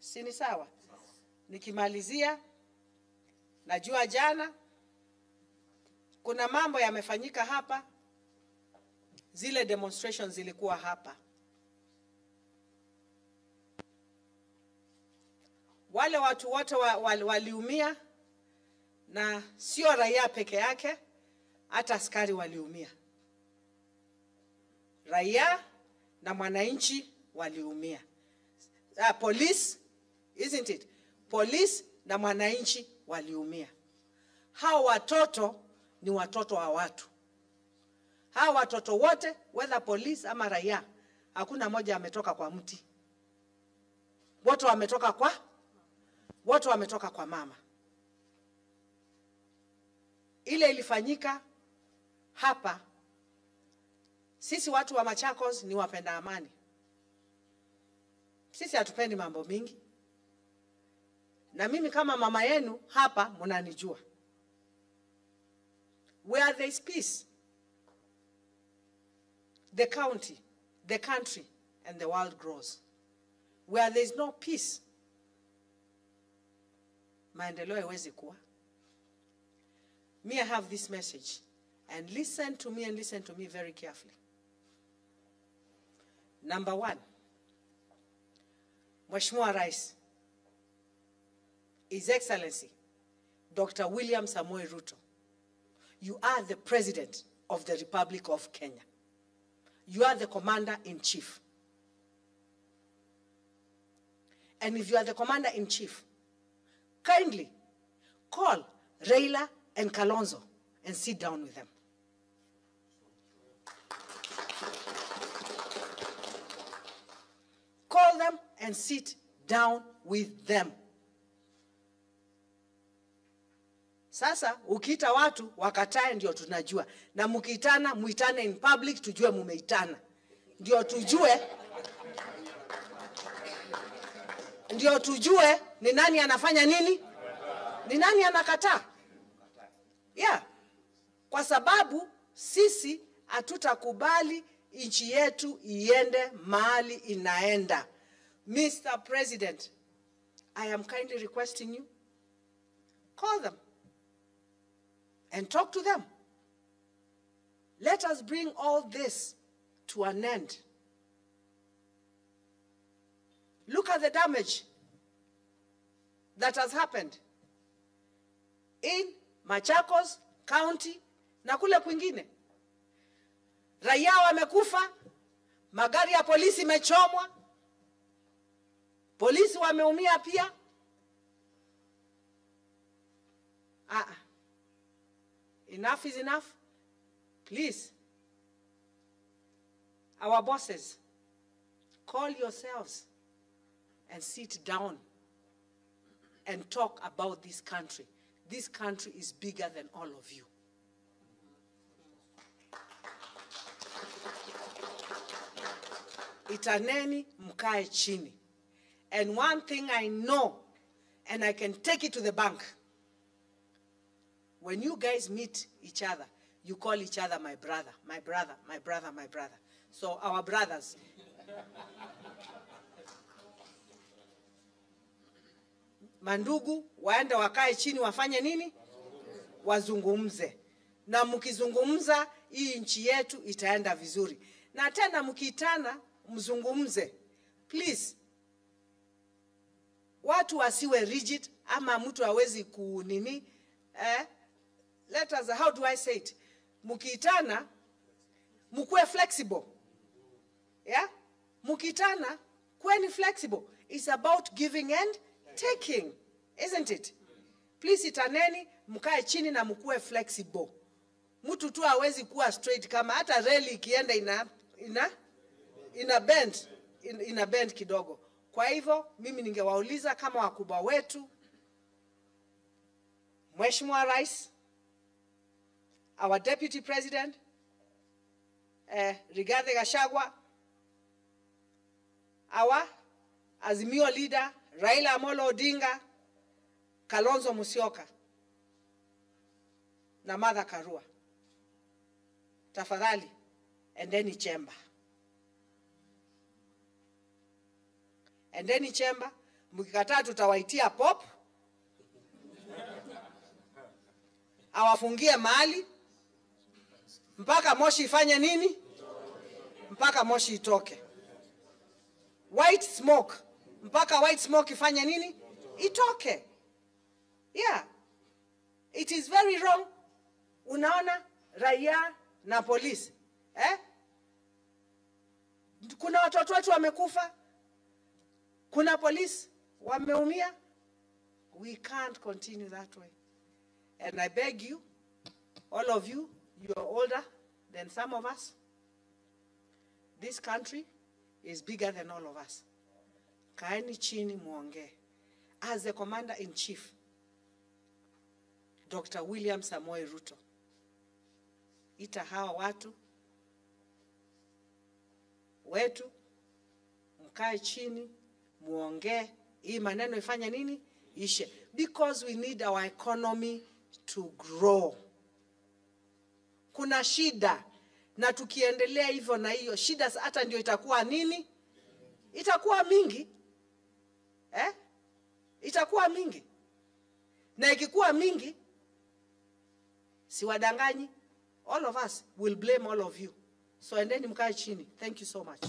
Sini sawa? Nikimalizia, najua jana kuna mambo yamefanyika hapa, zile demonstrations zilikuwa hapa. Wale watu wote waliumia, na sio raia peke yake, hata askari waliumia. Raia na mwananchi waliumia. Police, isn't it? Police na mwananchi waliumia. Hao watoto ni watoto wa watu. Hao watoto wote, whether police ama raia, hakuna moja ametoka kwa mti. Wote wametoka kwa mama. Ile ilifanyika hapa, sisi watu wa Machakos ni wapenda amani. Sisi hatupendi mambo mingi. Na mimi kama mama yenu hapa mnanijua. Where there is peace, the county, the country, and the world grows. Where there is no peace, maendeleo haiwezi kuwa. Me, I have this message, and listen to me and listen to me very carefully. Number one, Mheshimiwa Rais, His Excellency, Dr. William Samoei Ruto, you are the President of the Republic of Kenya. You are the Commander-in-Chief. And if you are the Commander-in-Chief, kindly call Raila and Kalonzo and sit down with them. Call them and sit down with them. Sasa ukiita watu wakatae ndio tunajua. Na mkiitana muitane in public tujue mumeitana. Ndio tujue ni nani anafanya nini? Ni nani anakataa? Yeah. Kwa sababu sisi hatutakubali nchi yetu iende mahali inaenda. Mr. President, I am kindly requesting you, call them and talk to them. Let us bring all this to an end. Look at the damage that has happened in Machakos County na kule kwingine. Raia wamekufa, magari ya polisi imechomwa, polisi wameumia pia. Enough is enough. Please, our bosses, call yourselves and sit down and talk about this country. This country is bigger than all of you. Itaneni mkae chini. And one thing I know, and I can take it to the bank, when you guys meet each other, you call each other my brother, my brother, my brother, my brother. So our brothers. Mandugu, waende wakae chini wafanye nini? Wazungumze. Na mkizungumza, hii nchi yetu itaenda vizuri. Na tena mkiitana, mzungumze. Please. Watu wasiwe rigid, ama mtu hawezi kunini. Let us, how do I say it? Mkiitana, mkuwe flexible. Yeah? Mkiitana, kuweni flexible. It's about giving and taking, isn't it? Please itaneni, mkae chini na mkuwe flexible. Mtu tu hawezi kuwa straight kama hata reli ikienda ina bend kidogo. Kwa hivyo, mimi ningewauliza kama wakubwa wetu, Mheshimiwa Rais, our Deputy President, Rigathi Gachagua, our Azimio leader, Raila Amolo Odinga, Kalonzo Musyoka, na Martha Karua. Tafadhali, endeni chamber. Endeni chamber, Mkikataa tutawaitia pop. Awafungie mahali mpaka moshi ifanye nini? Mpaka moshi itoke. White smoke, mpaka white smoke ifanye nini? Itoke. Yeah. It is very wrong. Unaona raia na polisi. Kuna watoto wetu wamekufa. Kuna polisi wameumia. We can't continue that way. And I beg you, all of you, you are older than some of us. This country is bigger than all of us. Kaeni chini muongee. As the Commander-in-Chief, Dr. William Samoei Ruto, ita hawa watu wetu, mkae chini muongee, hii maneno ifanye nini? Ishe. Because we need our economy to grow. Kuna shida, na tukiendelea hivyo na hiyo shida hata ndio itakuwa nini? Itakuwa mingi. Itakuwa mingi. Na ikikuwa mingi, siwadanganyi, all of us will blame all of you. So endeni mkae chini. Thank you so much.